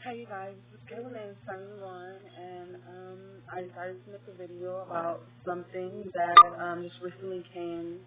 Hey you guys, Kayla is 71 and I decided to make a video about something that just recently came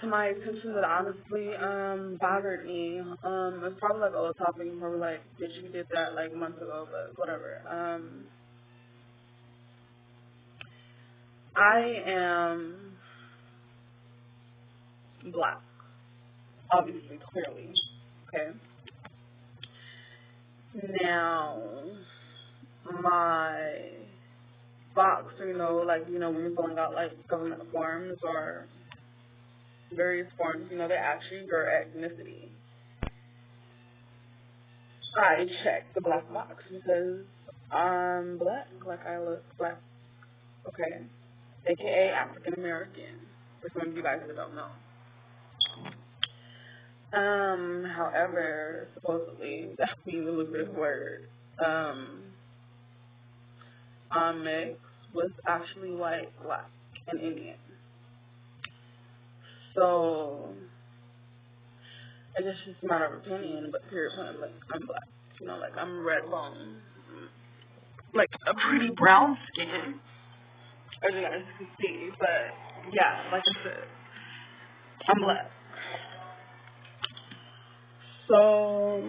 to my attention that honestly bothered me. It's probably like a old topic, probably like, bitch, you did that like months ago, but whatever. I am black, obviously, clearly, okay? Now, my box, like, when you're filling out, like, government forms or various forms, they ask you your ethnicity. I check the black box because I'm black, like, I look black, okay? AKA African American, for some of you guys that don't know. However, supposedly, that means a lucrative word. I'm mixed was actually white, black, and Indian. So, I guess it's just a matter of opinion, but period point, like, I'm black. Like, I'm red bone. Like, a pretty brown skin, as you guys can see. But, yeah, like I said, I'm black. So,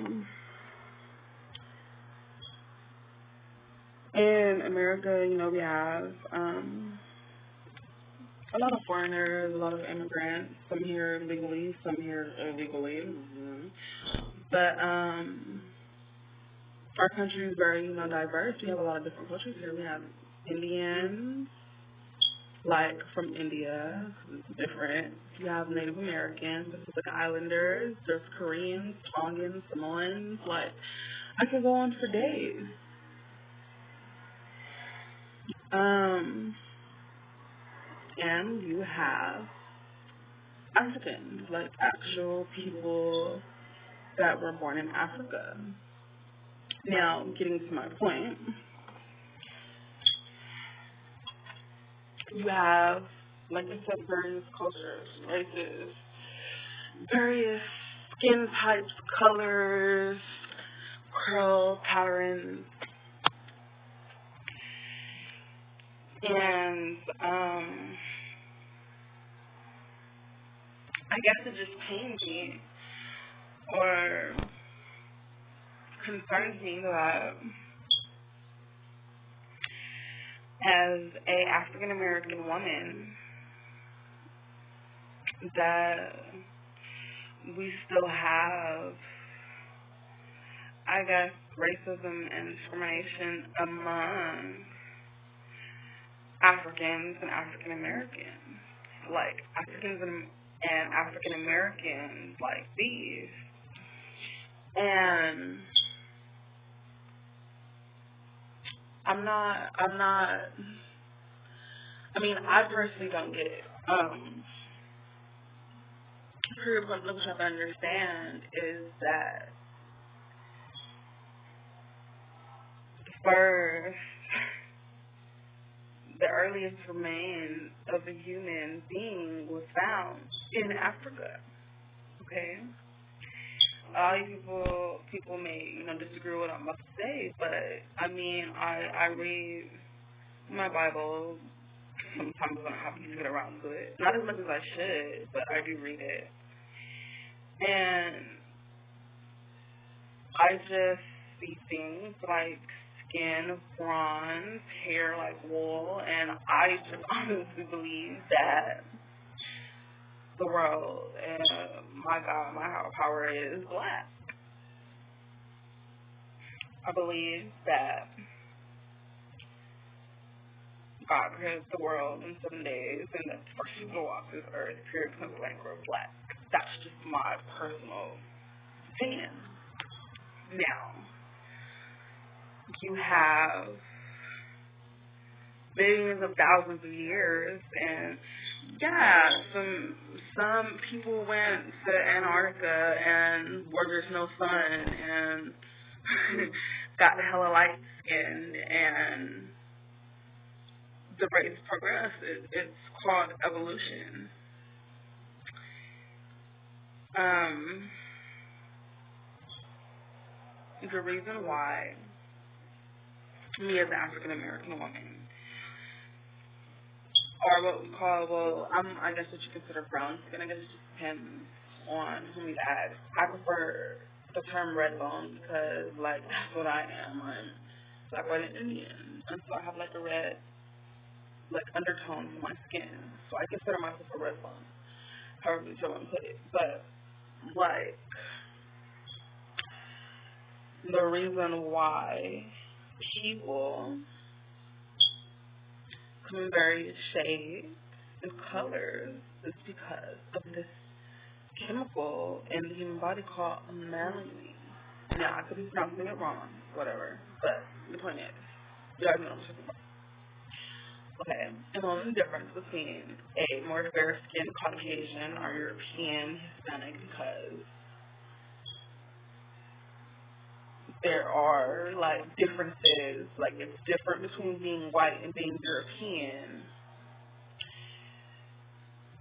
in America, we have a lot of foreigners, a lot of immigrants, some here legally, some here illegally. But our country is very, diverse. We have a lot of different cultures here. We have Indians, like from India, it's different. You have Native Americans, Pacific Islanders, there's Koreans, Tongans, Samoans. Like, I could go on for days. And you have Africans, like actual people that were born in Africa. Now, getting to my point, you have, like I said, various cultures, races, various skin types, colors, curl patterns, and I guess it just pains me or concerns me that as a African American woman that we still have, I guess, racism and discrimination among Africans and African Americans. Like, Africans and African Americans like these. And I personally don't get it. What you have to understand is that first, the earliest remains of a human being was found in Africa. Okay? A lot of people may, disagree with what I'm about to say, but I read my Bible. Sometimes I don't have to get around to it. Not as much as I should, but I do read it. And I just see things like skin of bronze, hair like wool, and I just honestly believe that the world and my God, my higher power is black. I believe that God created the world in 7 days, and that the first people to walk this earth, period, point blank, were black. That's just my personal opinion. Now, you have millions of thousands of years, and yeah, some people went to Antarctica and where there's no sun and got hella light skinned, and the race progressed. It's called evolution. the reason why me as an African American woman are what we call, I guess what you consider brown skin. I guess it just depends on whom you ask. I prefer the term red bone because, like, that's what I am. I'm black, white, and Indian. And so I have, like, a red, like, undertone to my skin. So I consider myself a red bone, however you want to put it. But, like, the reason why people come in various shades and colors is because of this chemical in the human body called melanin. Now, I could be pronouncing it wrong, whatever, but the point is, you guys know what I'm talking about. Okay, and the only difference between a more fair-skinned Caucasian or European Hispanic, because there are, like, differences, like, it's different between being white and being European.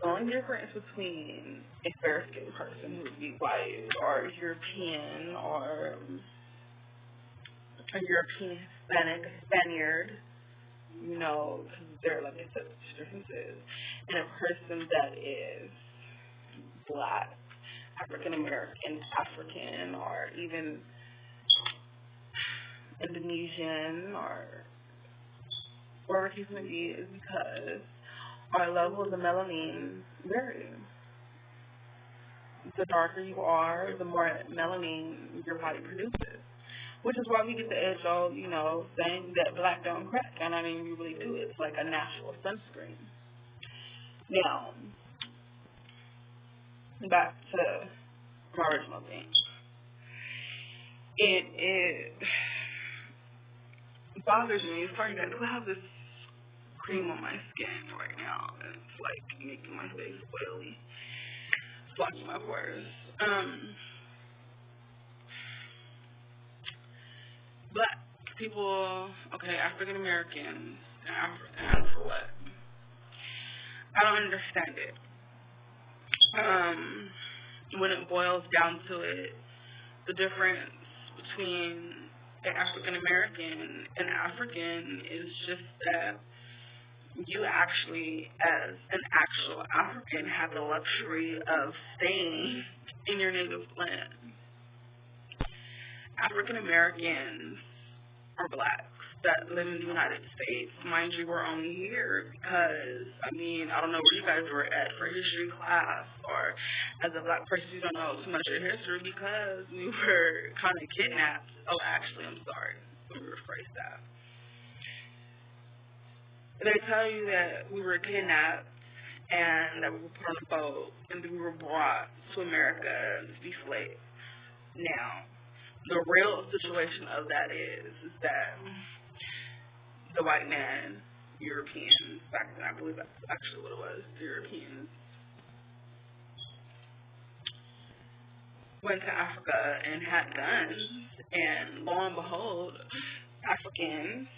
The only difference between a fair-skinned person who would be white or European or a European Hispanic, a Spaniard, you know, because there are, like I said, differences, and a person that is black, African American, African, or even Indonesian, or whatever case may be, is because our levels of melanin vary. The darker you are, the more melanin your body produces. Which is why we get the age-old, you know, saying that black don't crack. And I mean, we really do. It's like a natural sunscreen. Now, back to my original thing. It bothers me. Sorry, guys. I have this cream on my skin right now, and it's like making my face oily, blocking my pores. Black people, okay, African Americans, and for what? I don't understand it. When it boils down to it, the difference between an African American and African is just that you actually, as an actual African, have the luxury of staying in your native land. African Americans are blacks that live in the United States. Mind you, we're only here because, I mean, I don't know where you guys were at for history class, or as a black person, you don't know too much of history because we were kind of kidnapped. Oh, actually, I'm sorry. Let me rephrase that. They tell you that we were kidnapped and that we were put on a boat and that we were brought to America to be slaves. Now, the real situation of that is that the white man, Europeans, back then I believe that's actually what it was, the Europeans, went to Africa and had guns, and lo and behold, Africans,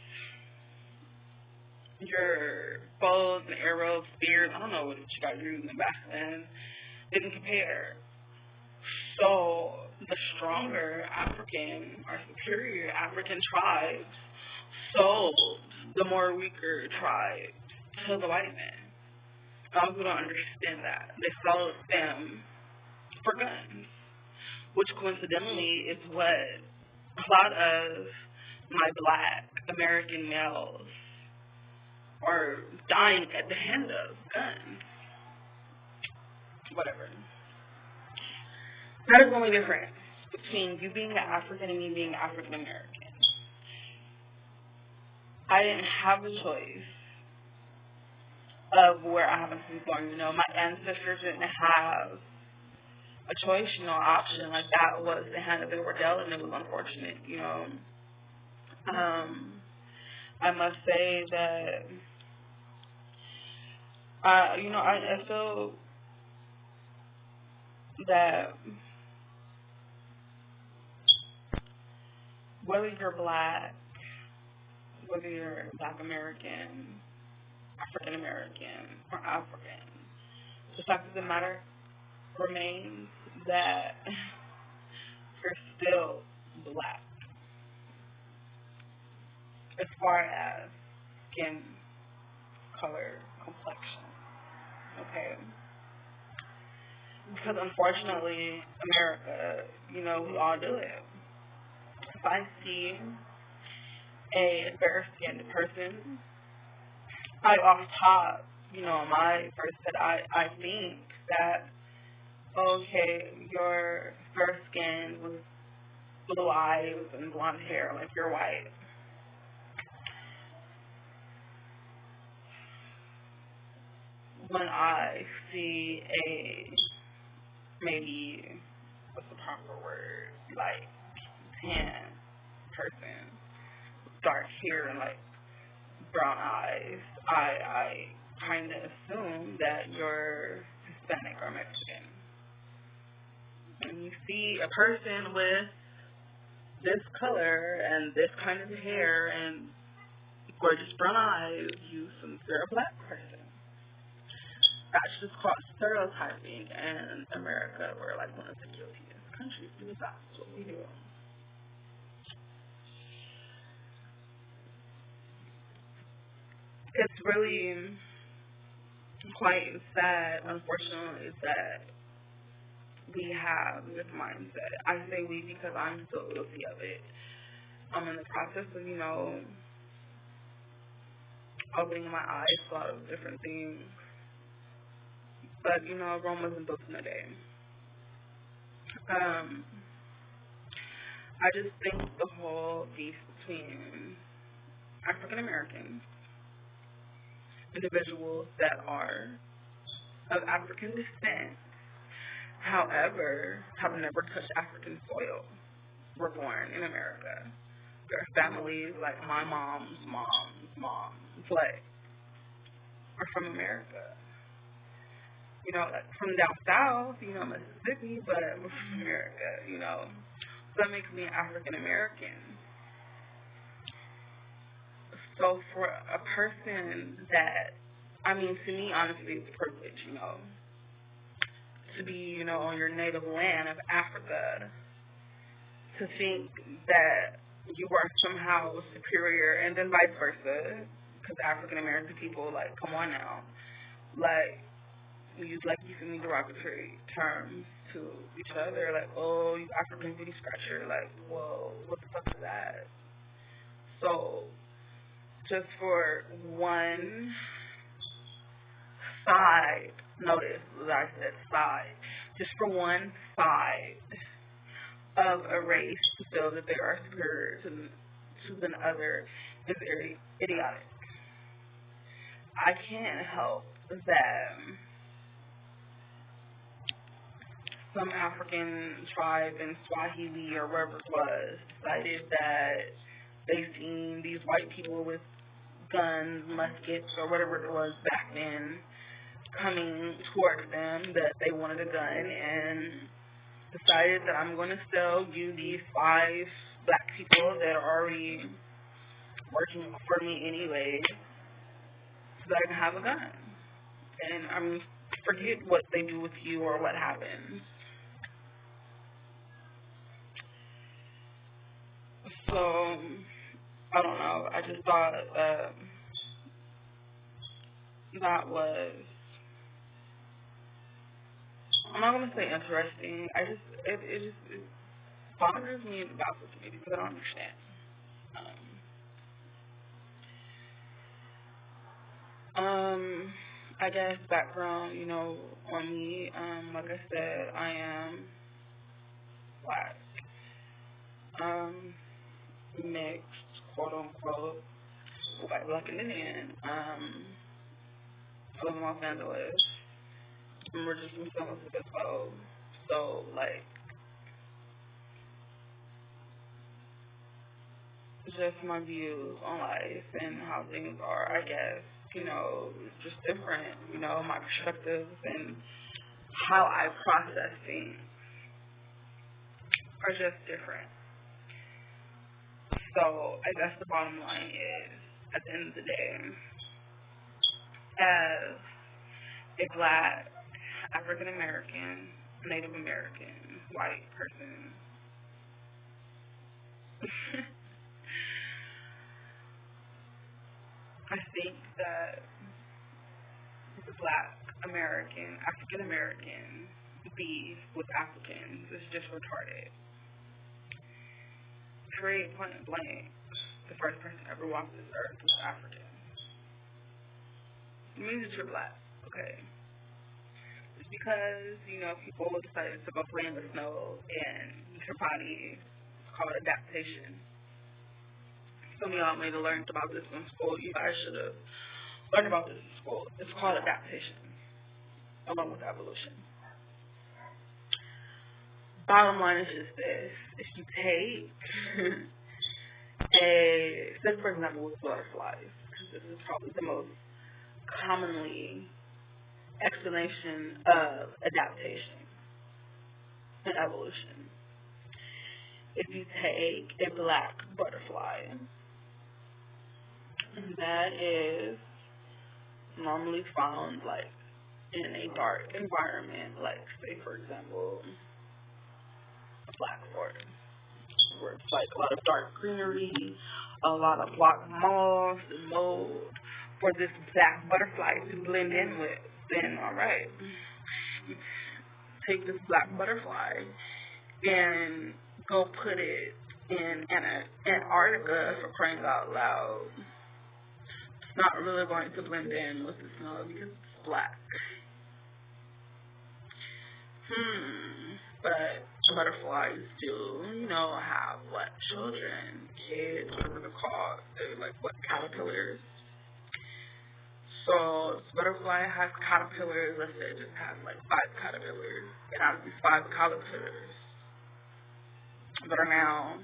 your bows and arrows, spears, I don't know what you guys were using back then, didn't compare. So the stronger African or superior African tribes sold the more weaker tribes to the white men. Some people don't understand that. They sold them for guns, which coincidentally is what a lot of my black American males are dying at the hand of, guns. Whatever. That is the only difference between you being an African and me being African American. I didn't have a choice of where I happen to be born. You know, my ancestors didn't have a choice, you know, option. Like, that was the hand that they were dealt, and it was unfortunate, you know. I must say that, you know, I feel that whether you're black, whether you're black American, African American, or African, the fact of the matter remains that you're still black. as far as skin color, complexion, okay? Because unfortunately, America, we all do it. If I see a fair-skinned person, off top, my first head, I think that, okay, your fair skin with blue eyes and blonde hair, like you're white. When I see maybe, what's the proper word, like, tan person, dark hair and, like, brown eyes, I kind of assume that you're Hispanic or Mexican. When you see a person with this color and this kind of hair and gorgeous brown eyes, you assume they're a black person. That's just called stereotyping, and in America, we're like one of the guiltiest countries because that's what we do. It's really quite sad, unfortunately, that we have this mindset. I say we because I'm so guilty of it. I'm in the process of, opening my eyes to a lot of different things. But, Rome wasn't built in a day. I just think the whole beef between African Americans, individuals that are of African descent, however, have never touched African soil, were born in America. There are families like my mom's mom, like, are from America. Like from down south, Mississippi, but we're from America, So that makes me African American. So for a person that, to me, honestly, it's a privilege, to be, on your native land of Africa, to think that you are somehow superior, and then vice versa, because African American people, like, come on now, like, use, like, you see derogatory terms to each other, like, oh, you African booty scratcher, like, whoa, what the fuck is that? So, just for one side, notice that I said side, just for one side of a race to feel that they are superior to an other is very idiotic. I can't help that some African tribe in Swahili or wherever it was decided that they seen these white people with guns, muskets, or whatever it was back then coming towards them, that they wanted a gun, and decided that I'm going to sell you these 5 black people that are already working for me anyway so that I can have a gun. And forget what they do with you or what happens. So, I don't know. I just thought that was, I'm not going to say interesting. It just bothers me and baffles me because I don't understand. I guess background, on me, like I said, I am black. Mixed, quote unquote, white, black, and Indian. I live in Los Angeles. I'm originally from San Francisco as well. So, like, just my views on life and how things are, I guess, it's just different. My perspectives and how I process things are just different. So I guess the bottom line is, at the end of the day, as a black, African American, Native American, white person, I think that the Black American, African American beef with Africans is just retarded. Period, point blank. The first person ever walked this earth was African. It means that you're black, okay? Just because, people decided to go play in the snow and your body, it's called adaptation. Some of y'all may have learned about this in school. You guys should have learned about this in school. It's called adaptation, along with evolution. Bottom line is just this. If you take say for example with butterflies, because this is probably the most commonly explanation of adaptation and evolution. If you take a black butterfly, that is normally found like in a dark environment, like say for example black forest, where it's like a lot of dark greenery, a lot of black moss and mold, for this black butterfly to blend in with, then alright, you take this black butterfly and go put it in Antarctica, for crying out loud. It's not really going to blend in with the snow because it's black. But butterflies do, have children, kids, whatever they're called. They're like caterpillars. So this butterfly has caterpillars. Let's say it just has 5 caterpillars. And out of these 5 caterpillars that are now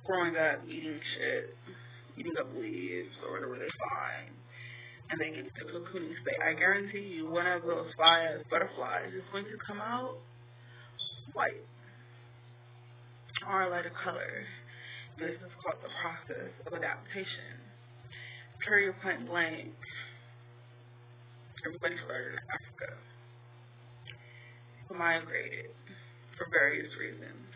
growing up, eating up leaves or whatever they find, and they get to cocooning state, I guarantee you one of those 5 butterflies is going to come out white or a lighter color. This is called the process of adaptation. Period, point blank. Everybody started in Africa. Migrated for various reasons.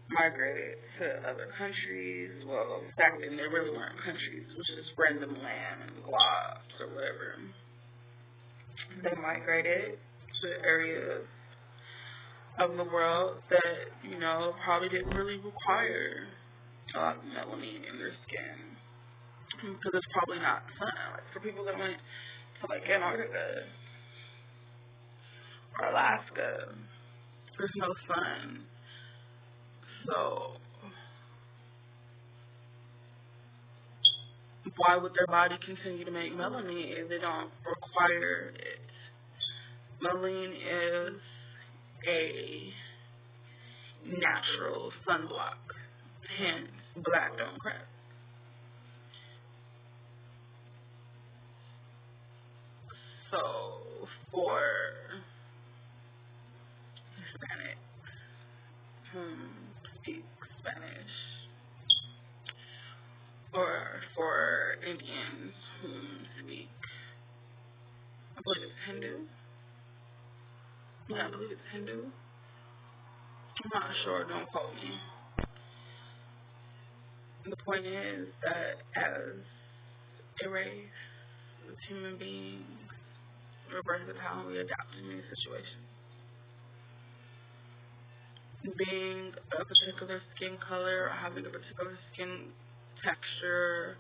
Migrated to other countries. Well, back then there really weren't countries. It was just random land and globs or whatever. They migrated to areas of the world that, probably didn't really require a lot of melanin in their skin. Because it's probably not sun. For people that went to Antarctica or Alaska, there's no sun. So why would their body continue to make melanin if they don't require it? Melanin is a natural sunblock, hence black don't crack. So for Hispanic, speak Spanish, or for Indians who speak, I believe it's Hindu. Yeah, I believe it's Hindu. I'm not sure, don't quote me. The point is that as a race, as human beings, we're versatile, we adapt to new situations. Being a particular skin color or having a particular skin texture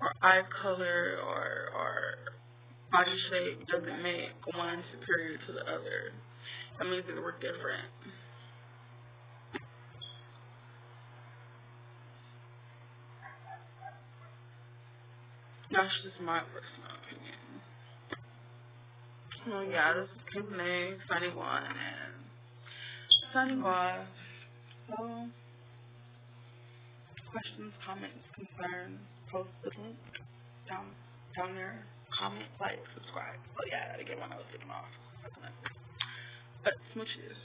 or eye color or body shape doesn't make one superior to the other. That means that we're different. That's just my personal opinion. Well, yeah, this is Kimberly, 71, and signing off. So, questions, comments, concerns, post the link down there. Comment, like, subscribe. Oh yeah, I gotta get my nose taken off. But smooches.